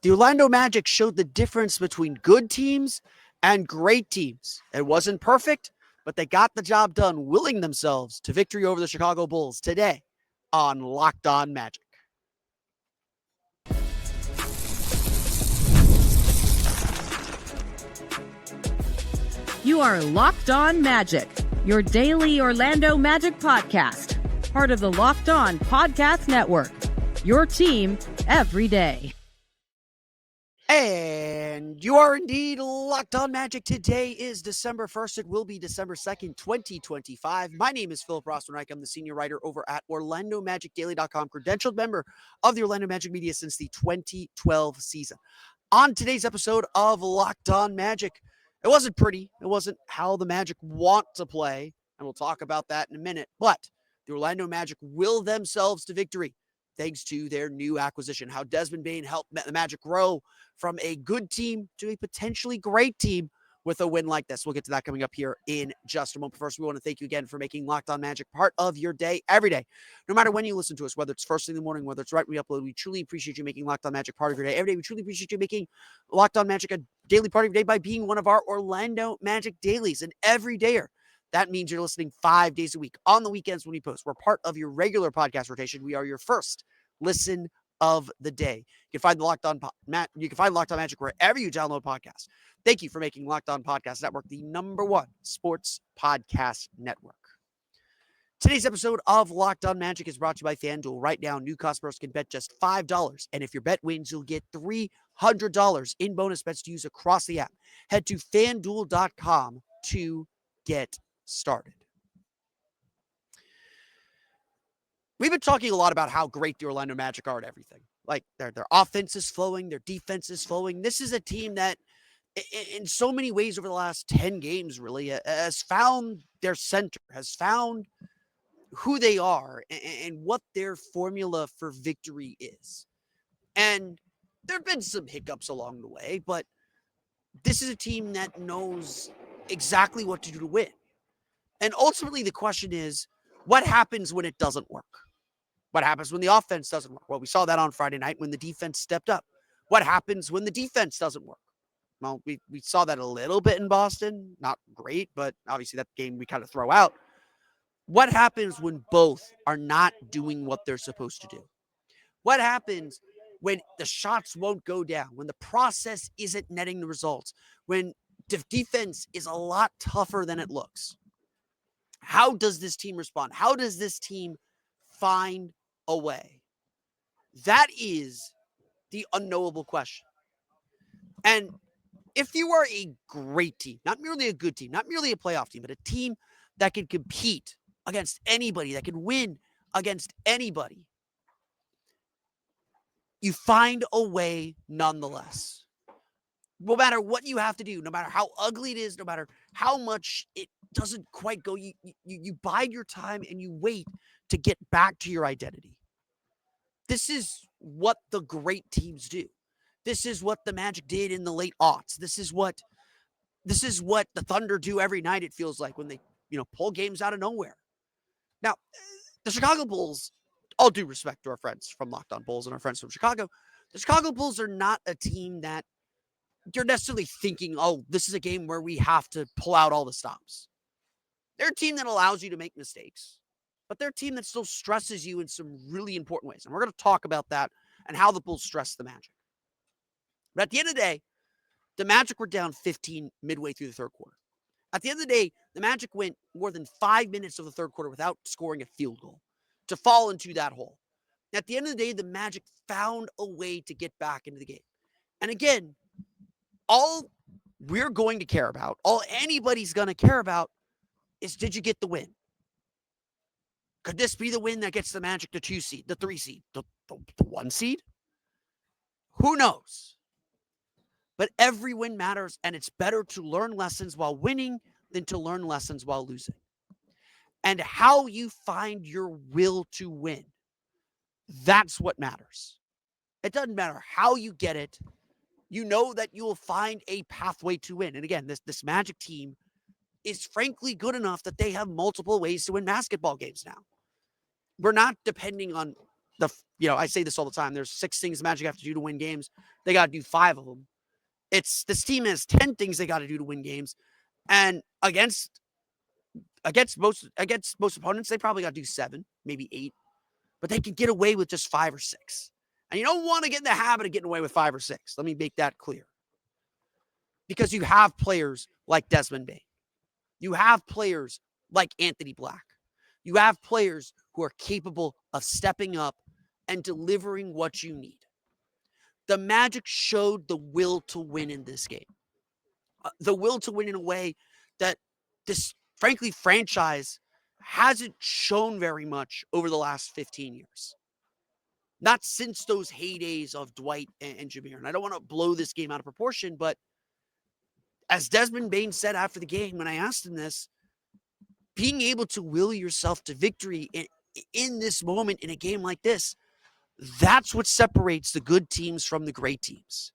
The Orlando Magic showed the difference between good teams and great teams. It wasn't perfect, but they got the job done, willing themselves to victory over the Chicago Bulls today on Locked On Magic. You are Locked On Magic, your daily Orlando Magic podcast, part of the Locked On Podcast Network, your team every day. And you are indeed Locked On Magic. Today is December 1st. It will be December 2nd, 2025. My name is Philip Rossman-Reich. I'm the senior writer over at OrlandoMagicDaily.com, credentialed member of the Orlando Magic media since the 2012 season. On today's episode of Locked On Magic, it wasn't pretty. It wasn't how the Magic want to play, and we'll talk about that in a minute. But the Orlando Magic will themselves to victory thanks to their new acquisition, how Desmond Bane helped the Magic grow from a good team to a potentially great team with a win like this. We'll get to that coming up here in just a moment. First, we want to thank you again for making Locked On Magic part of your day every day. No matter when you listen to us, whether it's first thing in the morning, whether it's right when we upload, we truly appreciate you making Locked On Magic part of your day every day. We truly appreciate you making Locked On Magic a daily part of your day by being one of our Orlando Magic dailies, an everydayer. That means you're listening 5 days a week on the weekends when we post. We're part of your regular podcast rotation. We are your first listen of the day. You can find the Locked On Magic wherever you download podcasts. Thank you for making Locked On Podcast Network the #1 sports podcast network. Today's episode of Locked On Magic is brought to you by FanDuel. Right now, new customers can bet just $5, and if your bet wins, you'll get $300 in bonus bets to use across the app. Head to FanDuel.com to get started. We've been talking a lot about how great the Orlando Magic are at everything. Like their offense is flowing, their defense is flowing. This is a team that in so many ways over the last 10 games really has found their center, has found who they are and what their formula for victory is. And there have been some hiccups along the way, but this is a team that knows exactly what to do to win. And ultimately the question is, what happens when it doesn't work? What happens when the offense doesn't work? Well, we saw that on Friday night when the defense stepped up. What happens when the defense doesn't work? Well, we saw that a little bit in Boston. Not great, but obviously that game we kind of throw out. What happens when both are not doing what they're supposed to do? What happens when the shots won't go down, when the process isn't netting the results, when the defense is a lot tougher than it looks? How does this team respond? How does this team find a way? That is the unknowable question. And if you are a great team, not merely a good team, not merely a playoff team, but a team that can compete against anybody, that can win against anybody, you find a way nonetheless. No matter what you have to do, no matter how ugly it is, no matter how much it doesn't quite go, you bide your time and you wait to get back to your identity. This is what the great teams do. This is what the Magic did in the late aughts. This is what the Thunder do every night, it feels like, when they, pull games out of nowhere. Now, the Chicago Bulls, all due respect to our friends from Locked On Bulls and our friends from Chicago, the Chicago Bulls are not a team that you're necessarily thinking, oh, this is a game where we have to pull out all the stops. They're a team that allows you to make mistakes, but they're a team that still stresses you in some really important ways. And we're going to talk about that and how the Bulls stress the Magic. But at the end of the day, the Magic were down 15 midway through the third quarter. At the end of the day, the Magic went more than 5 minutes of the third quarter without scoring a field goal to fall into that hole. At the end of the day, the Magic found a way to get back into the game. And again, all we're going to care about, all anybody's going to care about is, did you get the win? Could this be the win that gets the Magic the 2 seed, the 3 seed, the 1 seed? Who knows? But every win matters, and it's better to learn lessons while winning than to learn lessons while losing. And how you find your will to win, that's what matters. It doesn't matter how you get it. You know that you will find a pathway to win. And again, this Magic team is frankly good enough that they have multiple ways to win basketball games now. We're not depending on I say this all the time. There's 6 things the Magic have to do to win games. They got to do 5 of them. This team has 10 things they got to do to win games, and against most opponents, they probably got to do 7, maybe 8, but they can get away with just 5 or 6. And you don't want to get in the habit of getting away with 5 or 6. Let me make that clear. Because you have players like Desmond Bane. You have players like Anthony Black. You have players who are capable of stepping up and delivering what you need. The Magic showed the will to win in this game. The will to win in a way that this, frankly, franchise hasn't shown very much over the last 15 years. Not since those heydays of Dwight and Jameer. And I don't want to blow this game out of proportion, but as Desmond Bane said after the game, when I asked him this, being able to will yourself to victory in this moment in a game like this, that's what separates the good teams from the great teams.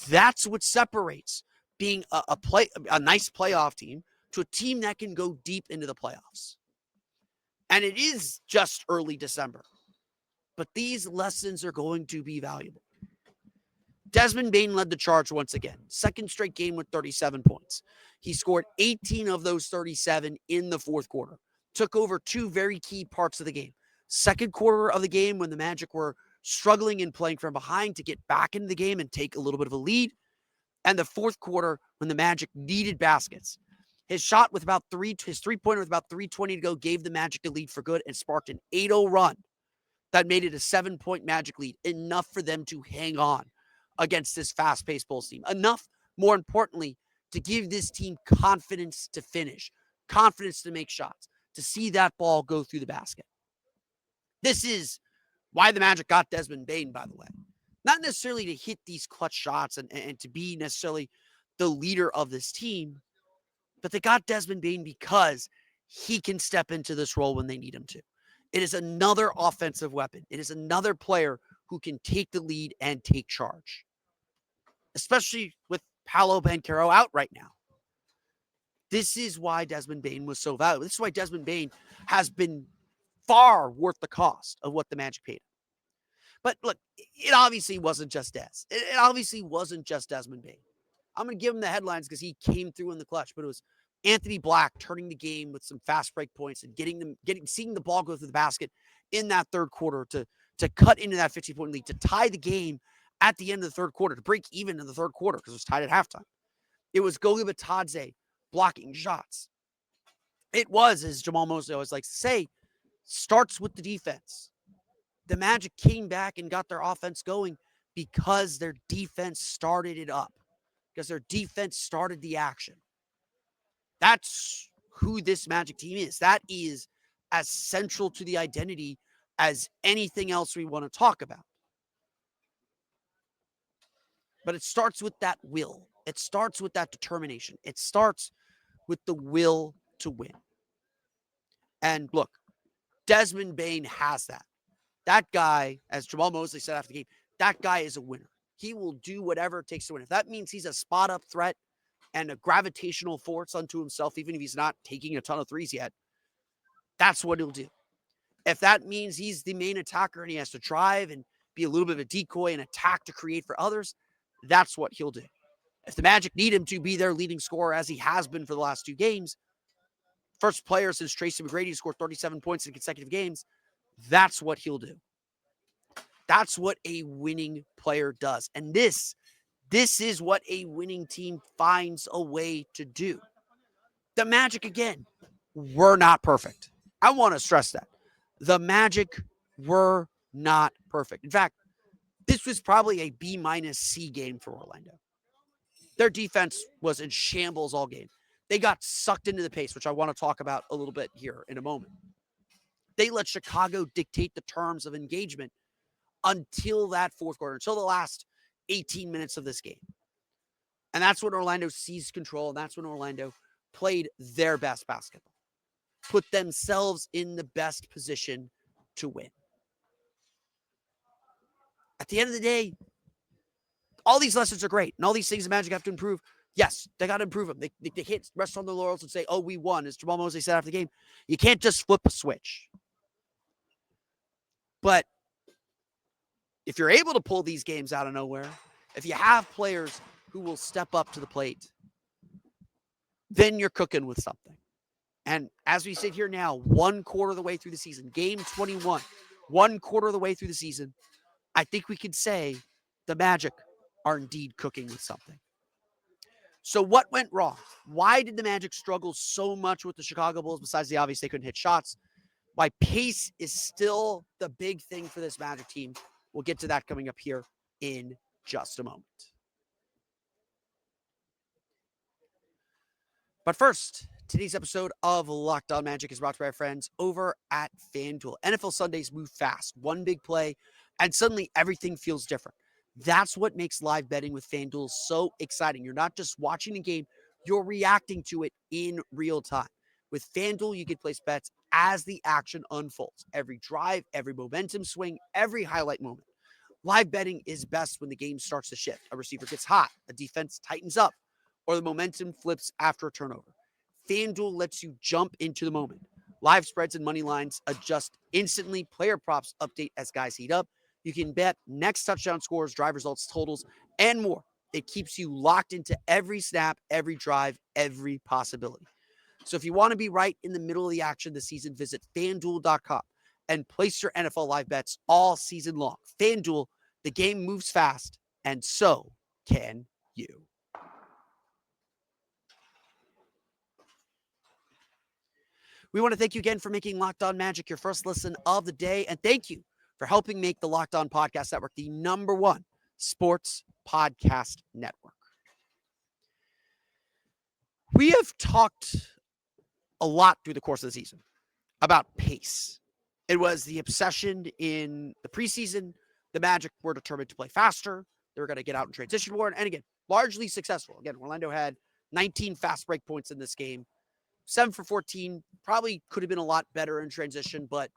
That's what separates being a nice playoff team to a team that can go deep into the playoffs. And it is just early December. But these lessons are going to be valuable. Desmond Bane led the charge once again. Second straight game with 37 points. He scored 18 of those 37 in the fourth quarter. Took over 2 very key parts of the game. Second quarter of the game when the Magic were struggling and playing from behind to get back into the game and take a little bit of a lead. And the fourth quarter when the Magic needed baskets. His shot with his three-pointer with about 3:20 to go gave the Magic the lead for good and sparked an 8-0 run that made it a 7-point Magic lead. Enough for them to hang on against this fast-paced Bulls team. Enough, more importantly, to give this team confidence to finish, confidence to make shots, to see that ball go through the basket. This is why the Magic got Desmond Bane, by the way. Not necessarily to hit these clutch shots and to be necessarily the leader of this team, but they got Desmond Bane because he can step into this role when they need him to. It is another offensive weapon. It is another player who can take the lead and take charge, especially with Paolo Banchero out right now. This is why Desmond Bane was so valuable. This is why Desmond Bane has been far worth the cost of what the Magic paid him. But look, it obviously wasn't just Des. It obviously wasn't just Desmond Bane. I'm going to give him the headlines because he came through in the clutch, but it was Anthony Black turning the game with some fast break points and seeing the ball go through the basket in that third quarter to cut into that 50-point lead, to tie the game at the end of the third quarter, to break even in the third quarter because it was tied at halftime. It was Goga Bitadze blocking shots. It was, as Jamal Mosley always likes to say, starts with the defense. The Magic came back and got their offense going because their defense started it up, because their defense started the action. That's who this Magic team is. That is as central to the identity as anything else we want to talk about. But it starts with that will. It starts with that determination. It starts with the will to win. And look, Desmond Bane has that. That guy, as Jamal Mosley said after the game, that guy is a winner. He will do whatever it takes to win. If that means he's a spot-up threat and a gravitational force unto himself, even if he's not taking a ton of threes yet, that's what he'll do. If that means he's the main attacker and he has to drive and be a little bit of a decoy and attack to create for others, that's what he'll do. If the Magic need him to be their leading scorer, as he has been for the last 2 games, first player since Tracy McGrady to score 37 points in consecutive games, that's what he'll do. That's what a winning player does. And this is what a winning team finds a way to do. The Magic, again, were not perfect. I want to stress that. The Magic were not perfect. In fact, this was probably a B-C game for Orlando. Their defense was in shambles all game. They got sucked into the pace, which I want to talk about a little bit here in a moment. They let Chicago dictate the terms of engagement until that fourth quarter, until the last 18 minutes of this game. And that's when Orlando seized control, and that's when Orlando played their best basketball, put themselves in the best position to win. At the end of the day, all these lessons are great, and all these things the Magic have to improve. Yes, they got to improve them. They can't rest on their laurels and say, oh, we won. As Jamal Mosley said after the game, you can't just flip a switch. But if you're able to pull these games out of nowhere, if you have players who will step up to the plate, then you're cooking with something. And as we sit here now, 1/4 of the way through the season, game 21, 1/4 of the way through the season, I think we could say the Magic are indeed cooking with something. So what went wrong? Why did the Magic struggle so much with the Chicago Bulls besides the obvious they couldn't hit shots? Why pace is still the big thing for this Magic team. We'll get to that coming up here in just a moment. But first, today's episode of Locked On Magic is brought to you by our friends over at FanDuel. NFL Sundays move fast. One big play, and suddenly everything feels different. That's what makes live betting with FanDuel so exciting. You're not just watching the game, you're reacting to it in real time. With FanDuel, you can place bets as the action unfolds. Every drive, every momentum swing, every highlight moment. Live betting is best when the game starts to shift. A receiver gets hot, a defense tightens up, or the momentum flips after a turnover. FanDuel lets you jump into the moment. Live spreads and money lines adjust instantly. Player props update as guys heat up. You can bet next touchdown scores, drive results, totals, and more. It keeps you locked into every snap, every drive, every possibility. So if you want to be right in the middle of the action this season, visit FanDuel.com and place your NFL live bets all season long. FanDuel, the game moves fast, and so can you. We want to thank you again for making Locked On Magic your first listen of the day, and thank you for helping make the Locked On Podcast Network the #1 sports podcast network. We have talked a lot through the course of the season about pace. It was the obsession in the preseason. The Magic were determined to play faster. They were going to get out in transition more. And again, largely successful. Again, Orlando had 19 fast break points in this game. 7 for 14, probably could have been a lot better in transition, but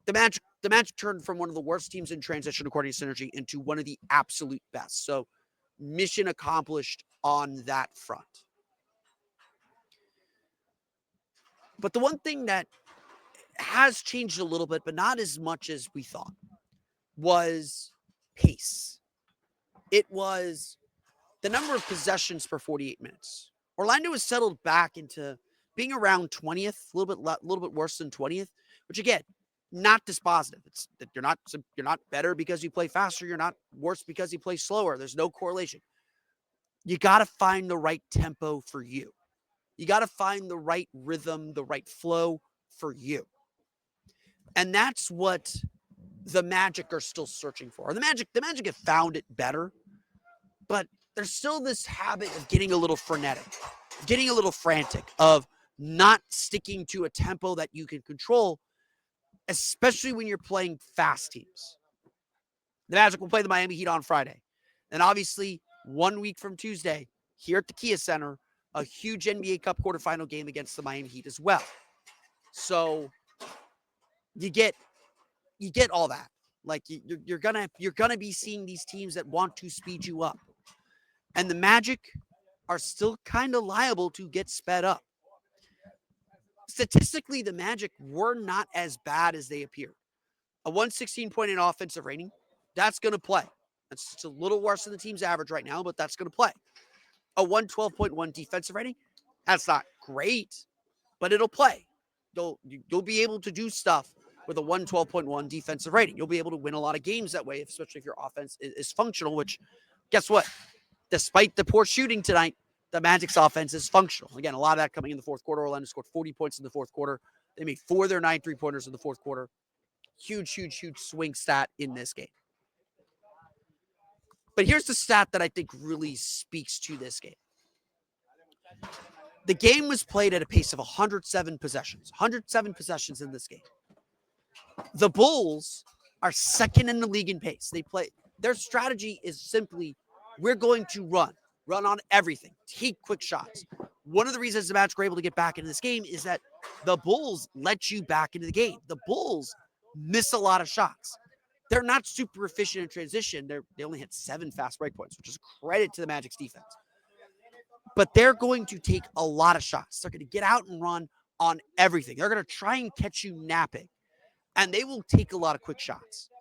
the Magic turned from one of the worst teams in transition, according to Synergy, into one of the absolute best. So mission accomplished on that front. But the one thing that has changed a little bit, but not as much as we thought, was pace. It was the number of possessions per 48 minutes. Orlando has settled back into being around 20th, a little bit worse than 20th, which again, not dispositive. It's that you're not better because you play faster. You're not worse because you play slower. There's no correlation. You got to find the right tempo for you. You got to find the right rhythm, the right flow for you. And that's what the Magic are still searching for. The Magic have found it better, but there's still this habit of getting a little frenetic, getting a little frantic, of not sticking to a tempo that you can control, especially when you're playing fast teams. The Magic will play the Miami Heat on Friday. And obviously, 1 week from Tuesday, here at the Kia Center, a huge NBA Cup quarterfinal game against the Miami Heat as well. So you get all that. Like you're gonna be seeing these teams that want to speed you up. And the Magic are still kind of liable to get sped up. Statistically, the Magic were not as bad as they appear. A 116.8 offensive rating, that's going to play. That's just a little worse than the team's average right now, but that's going to play. A 112.1 defensive rating, that's not great, but it'll play. You'll be able to do stuff with a 112.1 defensive rating. You'll be able to win a lot of games that way, especially if your offense is functional, which, guess what? Despite the poor shooting tonight, the Magic's offense is functional. Again, a lot of that coming in the fourth quarter. Orlando scored 40 points in the fourth quarter. They made 4 of their 9 3-pointers in the fourth quarter. Huge swing stat in this game. But here's the stat that I think really speaks to this game. The game was played at a pace of 107 possessions. 107 possessions in this game. The Bulls are second in the league in pace. Their strategy is simply, we're going to run on everything, take quick shots. One of the reasons the Magic were able to get back into this game is that the Bulls let you back into the game. The Bulls miss a lot of shots. They're not super efficient in transition. They only hit 7 fast break points, which is a credit to the Magic's defense. But they're going to take a lot of shots. They're going to get out and run on everything. They're going to try and catch you napping, and they will take a lot of quick shots.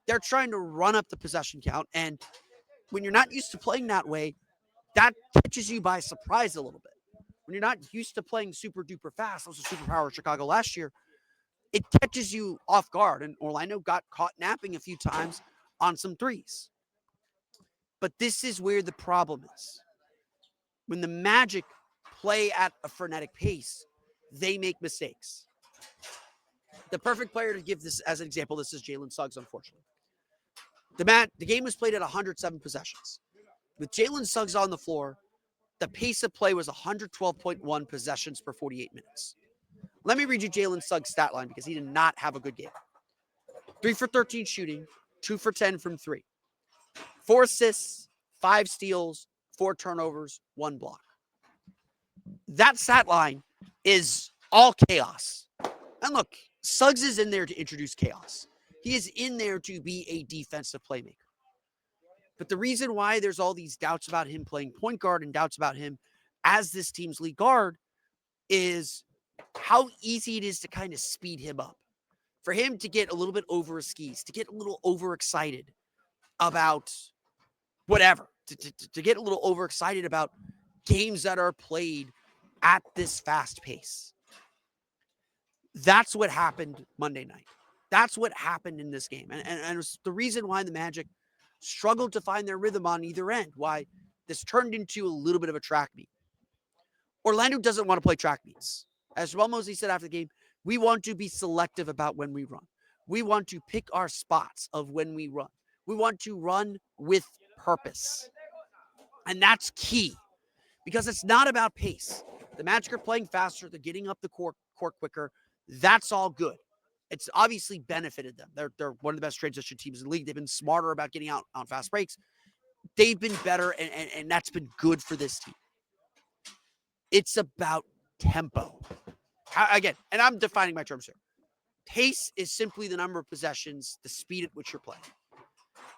They're trying to run up the possession count. And when you're not used to playing that way, that catches you by surprise a little bit. When you're not used to playing super duper fast, that was a superpower of Chicago last year, it catches you off guard. And Orlando got caught napping a few times on some threes. But this is where the problem is. When the Magic play at a frenetic pace, they make mistakes. The perfect player to give this as an example, this is Jalen Suggs, unfortunately. The game was played at 107 possessions. With Jalen Suggs on the floor, the pace of play was 112.1 possessions per 48 minutes. Let me read you Jalen Suggs' stat line because he did not have a good game. 3 for 13 shooting, 2 for 10 from 3. 4 assists, 5 steals, 4 turnovers, 1 block. That stat line is all chaos. And look, Suggs is in there to introduce chaos. He is in there to be a defensive playmaker. But the reason why there's all these doubts about him playing point guard and doubts about him as this team's lead guard is how easy it is to kind of speed him up. For him to get a little bit over his skis, to get a little overexcited about whatever, to get a little overexcited about games that are played at this fast pace. That's what happened Monday night. That's what happened in this game. And it was the reason why the Magic struggled to find their rhythm on either end, why this turned into a little bit of a track meet. Orlando doesn't want to play track meets. As Jamal Mosley said after the game, we want to be selective about when we run. We want to pick our spots of when we run. We want to run with purpose. And that's key because it's not about pace. The Magic are playing faster. They're getting up the court quicker. That's all good. It's obviously benefited them. They're one of the best transition teams in the league. They've been smarter about getting out on fast breaks. They've been better, and that's been good for this team. It's about tempo. Again, and I'm defining my terms here. Pace is simply the number of possessions, the speed at which you're playing.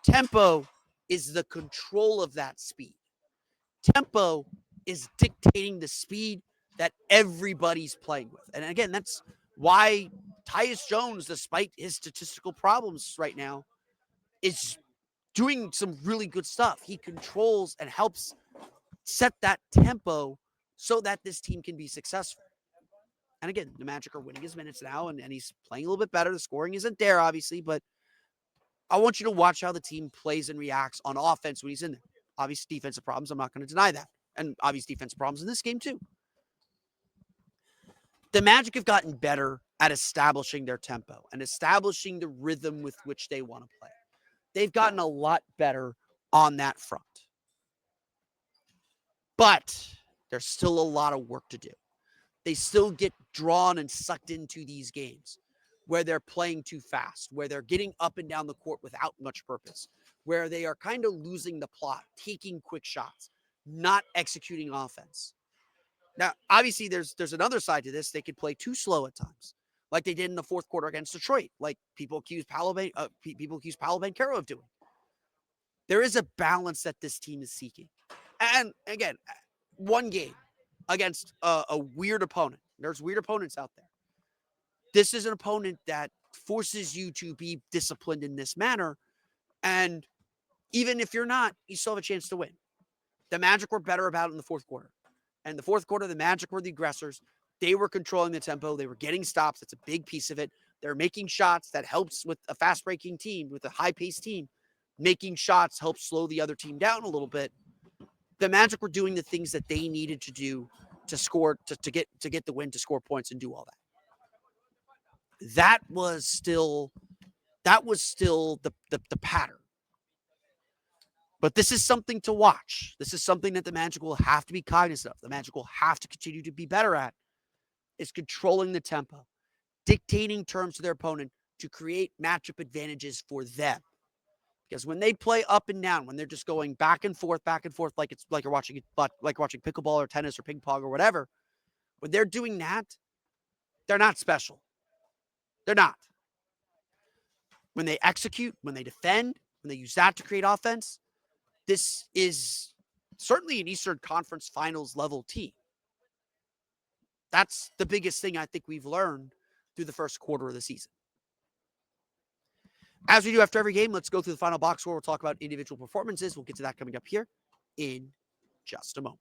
Tempo is the control of that speed. Tempo is dictating the speed that everybody's playing with. And again, that's why Tyus Jones, despite his statistical problems right now, is doing some really good stuff. He controls and helps set that tempo so that this team can be successful. And again, the Magic are winning his minutes now, and he's playing a little bit better. The scoring isn't there, obviously, but I want you to watch how the team plays and reacts on offense when he's in there. Obvious defensive problems, I'm not going to deny that. And obvious defensive problems in this game, too. The Magic have gotten better at establishing their tempo and establishing the rhythm with which they want to play. They've gotten a lot better on that front. But there's still a lot of work to do. They still get drawn and sucked into these games where they're playing too fast, where they're getting up and down the court without much purpose, where they are kind of losing the plot, taking quick shots, not executing offense. Now, obviously, there's another side to this. They could play too slow at times, like they did in the fourth quarter against Detroit, like people accuse Paolo Banchero of doing. There is a balance that this team is seeking. And again, one game against a weird opponent. There's weird opponents out there. This is an opponent that forces you to be disciplined in this manner. And even if you're not, you still have a chance to win. The Magic were better about it in the fourth quarter. And in the fourth quarter, the Magic were the aggressors. They were controlling the tempo. They were getting stops. That's a big piece of it. They're making shots. That helps with a fast-breaking team, with a high-paced team. Making shots helps slow the other team down a little bit. The Magic were doing the things that they needed to do to score, to get the win, to score points and do all that. That was still the pattern. But this is something to watch. This is something that the Magic will have to be cognizant of. The Magic will have to continue to be better at is controlling the tempo, dictating terms to their opponent to create matchup advantages for them. Because when they play up and down, when they're just going back and forth, like it's like you're watching pickleball or tennis or ping pong or whatever, when they're doing that, they're not special. They're not. When they execute, when they defend, when they use that to create offense, this is certainly an Eastern Conference Finals level team. That's the biggest thing I think we've learned through the first quarter of the season. As we do after every game, let's go through the final box score. We'll talk about individual performances. We'll get to that coming up here in just a moment.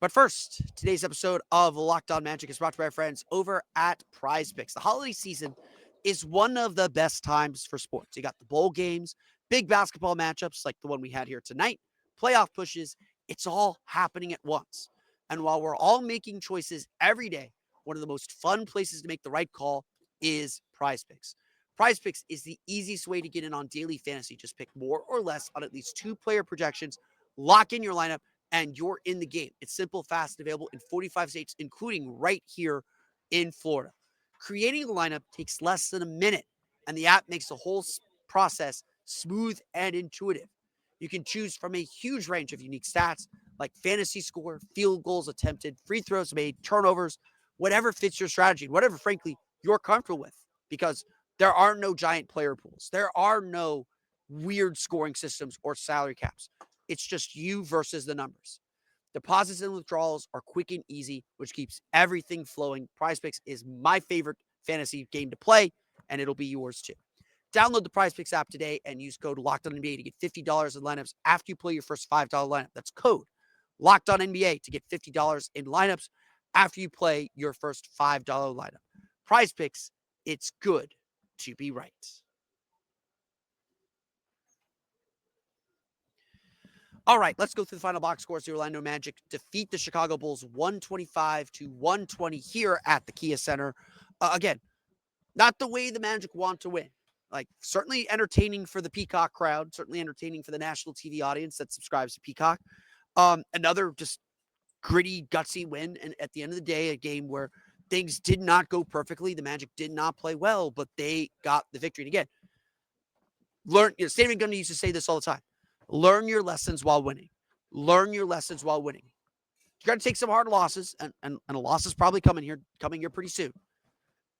But first, today's episode of Locked On Magic is brought to you by our friends over at PrizePicks. The holiday season is one of the best times for sports. You got the bowl games, big basketball matchups like the one we had here tonight, playoff pushes. It's all happening at once. And while we're all making choices every day, one of the most fun places to make the right call is PrizePicks. PrizePicks is the easiest way to get in on daily fantasy. Just pick more or less on at least 2 player projections, lock in your lineup, and you're in the game. It's simple, fast, and available in 45 states, including right here in Florida. Creating a lineup takes less than a minute, and the app makes the whole process smooth and intuitive. You can choose from a huge range of unique stats like fantasy score, field goals attempted, free throws made, turnovers, whatever fits your strategy, whatever, frankly, you're comfortable with, because there are no giant player pools. There are no weird scoring systems or salary caps. It's just you versus the numbers. Deposits and withdrawals are quick and easy, which keeps everything flowing. PrizePicks is my favorite fantasy game to play, and it'll be yours too. Download the PrizePicks app today and use code LOCKEDONNBA to get $50 in lineups after you play your first $5 lineup. That's code LOCKEDONNBA to get $50 in lineups after you play your first $5 lineup. PrizePicks, it's good to be right. All right, let's go through the final box scores. The Orlando Magic defeat the Chicago Bulls 125-120 here at the Kia Center. Again, not the way the Magic want to win. Like, certainly entertaining for the Peacock crowd, certainly entertaining for the national TV audience that subscribes to Peacock. Another just gritty, gutsy win. And at the end of the day, a game where things did not go perfectly. The Magic did not play well, but they got the victory. And again, Stan Van Gundy used to say this all the time. Learn your lessons while winning. Learn your lessons while winning. You got to take some hard losses, and a loss is probably coming here pretty soon.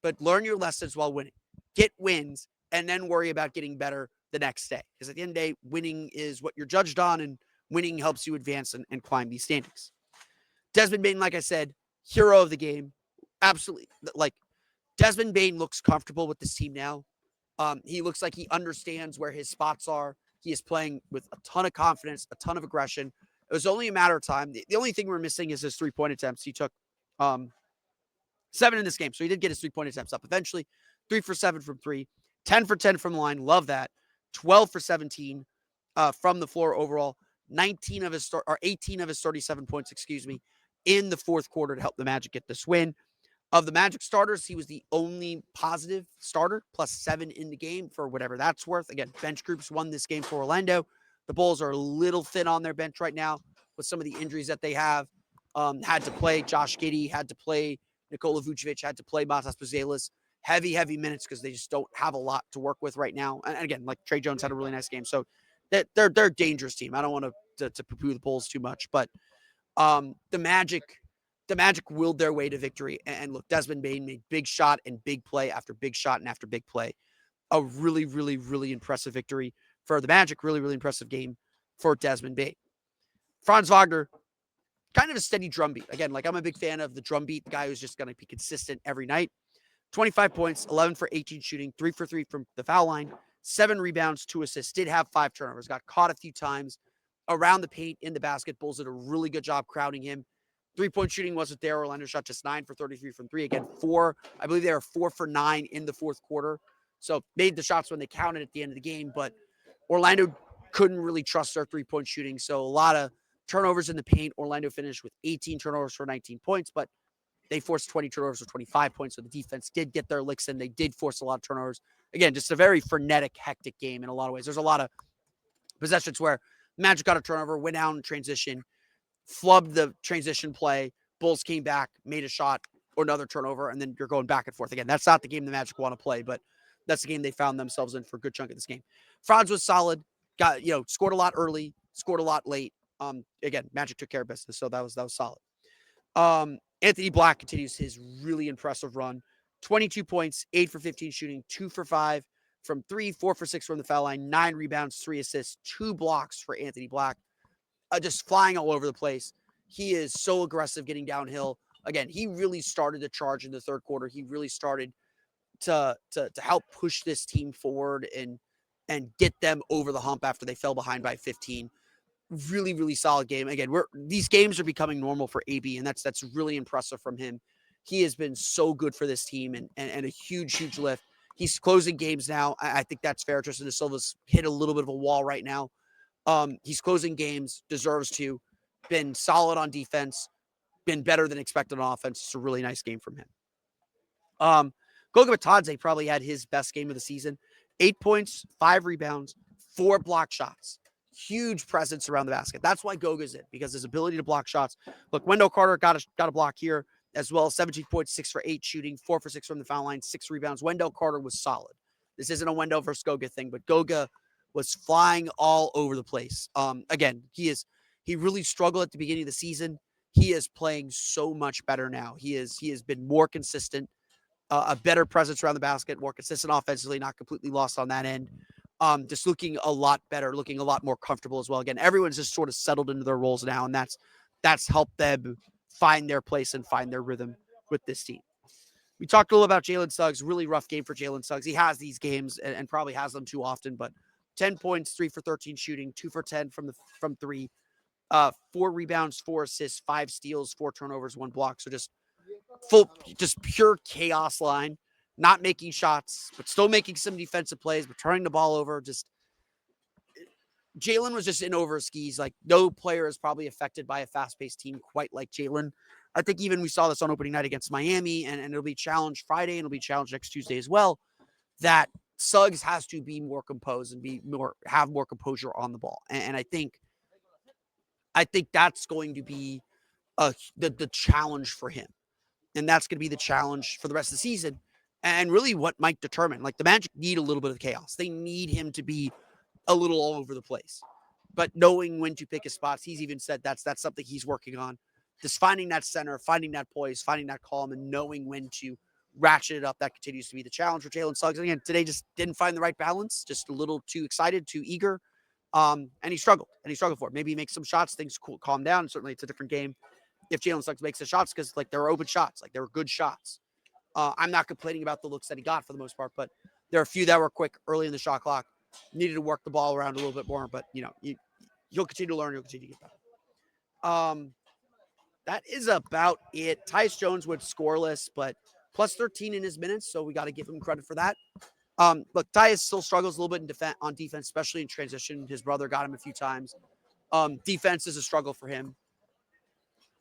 But learn your lessons while winning. Get wins, and then worry about getting better the next day. Because at the end of the day, winning is what you're judged on, and winning helps you advance and climb these standings. Desmond Bane, like I said, hero of the game. Absolutely. Like, Desmond Bane looks comfortable with this team now. He looks like he understands where his spots are. He is playing with a ton of confidence, a ton of aggression. It was only a matter of time. The only thing we're missing is his three-point attempts. He took 7 in this game, so he did get his three-point attempts up eventually. 3 for 7 from 3, 10 for 10 from the line. Love that. 12 for 17 from the floor overall. 18 of his 37 points, in the fourth quarter to help the Magic get this win. Of the Magic starters, he was the only positive starter, +7 in the game for whatever that's worth. Again, bench groups won this game for Orlando. The Bulls are a little thin on their bench right now with some of the injuries that they have. Had to play Josh Giddey, had to play Nikola Vucevic, had to play Matas Buzelis. Heavy minutes because they just don't have a lot to work with right now. And again, like Trey Jones had a really nice game. So they're a dangerous team. I don't want to poo-poo the Bulls too much, but the Magic willed their way to victory. And look, Desmond Bane made big shot and big play after big shot and after big play. A really, really, really impressive victory for the Magic. Really, really impressive game for Desmond Bane. Franz Wagner, kind of a steady drumbeat. Again, like, I'm a big fan of the drumbeat, the guy who's just going to be consistent every night. 25 points, 11 for 18 shooting, 3 for 3 from the foul line, 7 rebounds, 2 assists, did have 5 turnovers, got caught a few times around the paint in the basket. Bulls did a really good job crowding him. 3-point shooting wasn't there. Orlando shot just 9 for 33 from 3. Again, I believe they were 4 for 9 in the fourth quarter. So made the shots when they counted at the end of the game, but Orlando couldn't really trust their 3-point shooting. So a lot of turnovers in the paint. Orlando finished with 18 turnovers for 19 points, but they forced 20 turnovers for 25 points. So the defense did get their licks in. They did force a lot of turnovers. Again, just a very frenetic, hectic game in a lot of ways. There's a lot of possessions where Magic got a turnover, went down in transition, flubbed the transition play. Bulls came back, made a shot or another turnover, and then you're going back and forth. Again, that's not the game the Magic want to play, but that's the game they found themselves in for a good chunk of this game. Franz was solid, scored a lot early, scored a lot late. Again, Magic took care of business, so that was solid. Anthony Black continues his really impressive run. 22 points, 8 for 15 shooting, 2 for 5 from 3, 4 for 6 from the foul line, 9 rebounds, 3 assists, 2 blocks for Anthony Black. Just flying all over the place. He is so aggressive getting downhill, again, he really started to charge in the third quarter. He really started to help push this team forward and get them over the hump after they fell behind by 15. Really, really solid game. Again, these games are becoming normal for AB, and that's really impressive from him. He has been so good for this team and a huge, huge lift. He's closing games now. I think that's fair. Tristan da Silva's hit a little bit of a wall right now. He's closing games, deserves to. Been solid on defense, been better than expected on offense. It's a really nice game from him. Goga Batadze probably had his best game of the season. 8 points, 5 rebounds, 4 block shots. Huge presence around the basket. That's why Goga's it, because his ability to block shots. Look, Wendell Carter got a block here as well. 17 points, 6 for 8 shooting, 4 for 6 from the foul line, 6 rebounds. Wendell Carter was solid. This isn't a Wendell versus Goga thing, but Goga was flying all over the place. Again, he really struggled at the beginning of the season. He is playing so much better now. He has been more consistent, a better presence around the basket, more consistent offensively, not completely lost on that end. Just looking a lot better, looking a lot more comfortable as well. Again, everyone's just sort of settled into their roles now, and that's helped them find their place and find their rhythm with this team. We talked a little about Jalen Suggs. Really rough game for Jalen Suggs. He has these games and probably has them too often, but 10 points, 3 for 13 shooting, 2 for 10 from 3, 4 rebounds, 4 assists, 5 steals, 4 turnovers, 1 block. So just pure chaos line, not making shots, but still making some defensive plays, but turning the ball over. Just Jalen was just in over his skis. Like, no player is probably affected by a fast-paced team quite like Jalen. I think even we saw this on opening night against Miami, and it'll be challenged Friday, and it'll be challenged next Tuesday as well, that Suggs has to be more composed and have more composure on the ball. And I think that's going to be the challenge for him. And that's going to be the challenge for the rest of the season. And really what might determine, like, the Magic need a little bit of chaos. They need him to be a little all over the place. But knowing when to pick his spots, he's even said that's something he's working on. Just finding that center, finding that poise, finding that calm, and knowing when to ratchet it up. That continues to be the challenge for Jalen Suggs. Again, today just didn't find the right balance, just a little too excited, too eager. And he struggled for it. Maybe he makes some shots, things calm down. Certainly it's a different game if Jalen Suggs makes the shots, because, like, there were open shots, like, there were good shots. I'm not complaining about the looks that he got for the most part, but there are a few that were quick early in the shot clock. Needed to work the ball around a little bit more, but you'll continue to learn, you'll continue to get better. That is about it. Tyus Jones went scoreless, but plus 13 in his minutes, so we got to give him credit for that. Look, Tyus still struggles a little bit on defense, especially in transition. His brother got him a few times. Defense is a struggle for him.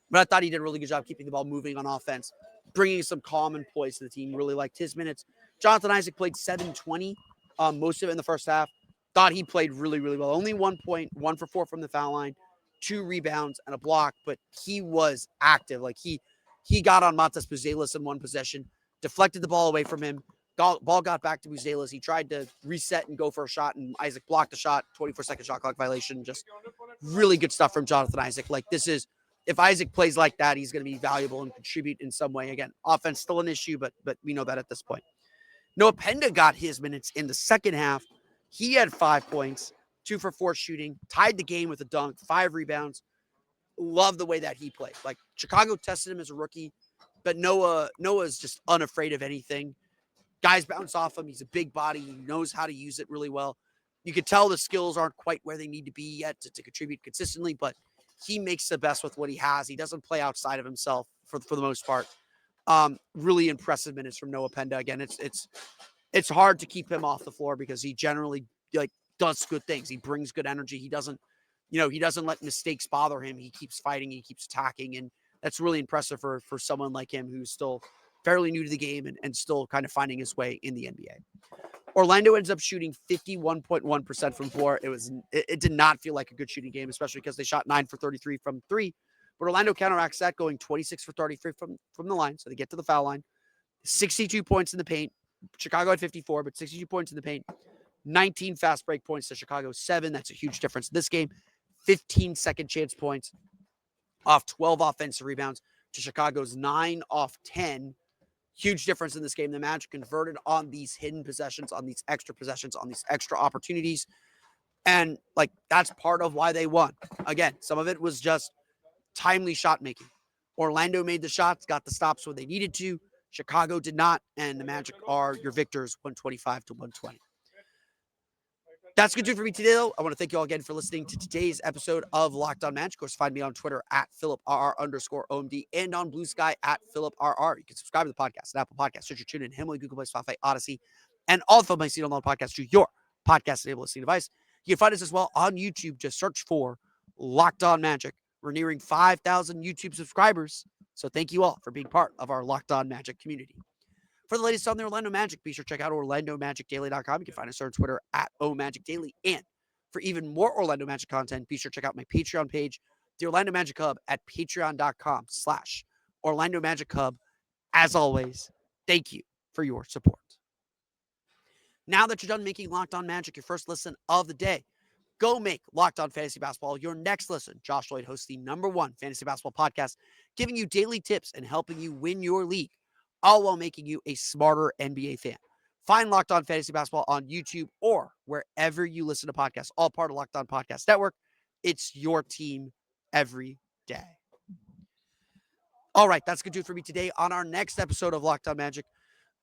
But I thought he did a really good job keeping the ball moving on offense, bringing some calm and poise to the team. Really liked his minutes. Jonathan Isaac played 7-20, most of it in the first half. Thought he played really, really well. Only 1 point, 1 for 4 from the foul line, 2 rebounds and a block, but he was active. Like, he got on Matas Buzelis in one possession, deflected the ball away from him. Ball got back to Buzelis. He tried to reset and go for a shot, and Isaac blocked the shot. 24-second shot clock violation. Just really good stuff from Jonathan Isaac. Like, if Isaac plays like that, he's going to be valuable and contribute in some way. Again, offense still an issue, but we know that at this point. Noah Penda got his minutes in the second half. He had 5 points, 2 for 4 shooting, tied the game with a dunk, 5 rebounds. Love the way that he played. Like, Chicago tested him as a rookie, but Noah's just unafraid of anything. Guys bounce off him. He's a big body. He knows how to use it really well. You could tell the skills aren't quite where they need to be yet to contribute consistently, but he makes the best with what he has. He doesn't play outside of himself for the most part. Really impressive minutes from Noah Penda. Again, it's hard to keep him off the floor because he generally, like, does good things. He brings good energy. He doesn't let mistakes bother him. He keeps fighting. He keeps attacking. And that's really impressive for someone like him who's still fairly new to the game and still kind of finding his way in the NBA. Orlando ends up shooting 51.1% from floor. It did not feel like a good shooting game, especially because they shot 9 for 33 from 3. But Orlando counteracts that, going 26 for 33 from the line. So they get to the foul line. 62 points in the paint. Chicago had 54, but 62 points in the paint. 19 fast break points to Chicago's 7. That's a huge difference in this game. 15 second chance points off 12 offensive rebounds to Chicago's 9 off 10. Huge difference in this game. The Magic converted on these hidden possessions, on these extra possessions, on these extra opportunities. And, like, that's part of why they won. Again, some of it was just timely shot making. Orlando made the shots, got the stops when they needed to. Chicago did not, and the Magic are your victors, 125-120. That's going to do it for me today, though. I want to thank you all again for listening to today's episode of Locked On Magic. Of course, find me on Twitter at PhilipRR_OMD and on Blue Sky at PhilipRR. You can subscribe to the podcast at Apple Podcasts, Stitcher, TuneIn, Himalaya, Google Play, Spotify, Odyssey, and all the my seat on the podcast to your podcast-enabled listening device. You can find us as well on YouTube. Just search for Locked On Magic. We're nearing 5,000 YouTube subscribers, so thank you all for being part of our Locked On Magic community. For the latest on the Orlando Magic, be sure to check out OrlandoMagicDaily.com. You can find us on Twitter at OMagicDaily. And for even more Orlando Magic content, be sure to check out my Patreon page, the Orlando Magic Hub, at patreon.com/Orlando Magic Hub. As always, thank you for your support. Now that you're done making Locked On Magic your first listen of the day, go make Locked On Fantasy Basketball your next listen. Josh Lloyd hosts the #1 fantasy basketball podcast, giving you daily tips and helping you win your league, all while making you a smarter NBA fan. Find Locked On Fantasy Basketball on YouTube or wherever you listen to podcasts, all part of Locked On Podcast Network. It's your team every day. All right, that's going to do it for me today. On our next episode of Locked On Magic,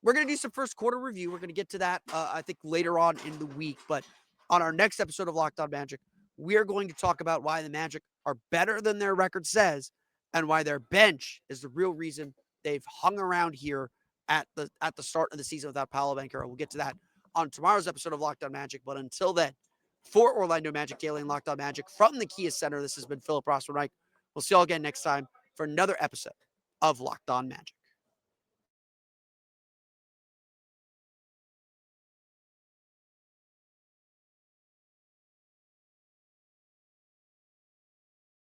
we're going to do some first quarter review. We're going to get to that, I think, later on in the week. But on our next episode of Locked On Magic, we're going to talk about why the Magic are better than their record says and why their bench is the real reason they've hung around here at the start of the season without Paolo Banchero. We'll get to that on tomorrow's episode of Locked On Magic. But until then, for Orlando Magic Daily and Locked On Magic from the Kia Center, this has been Philip Rossman-Reich. We'll see you all again next time for another episode of Locked On Magic.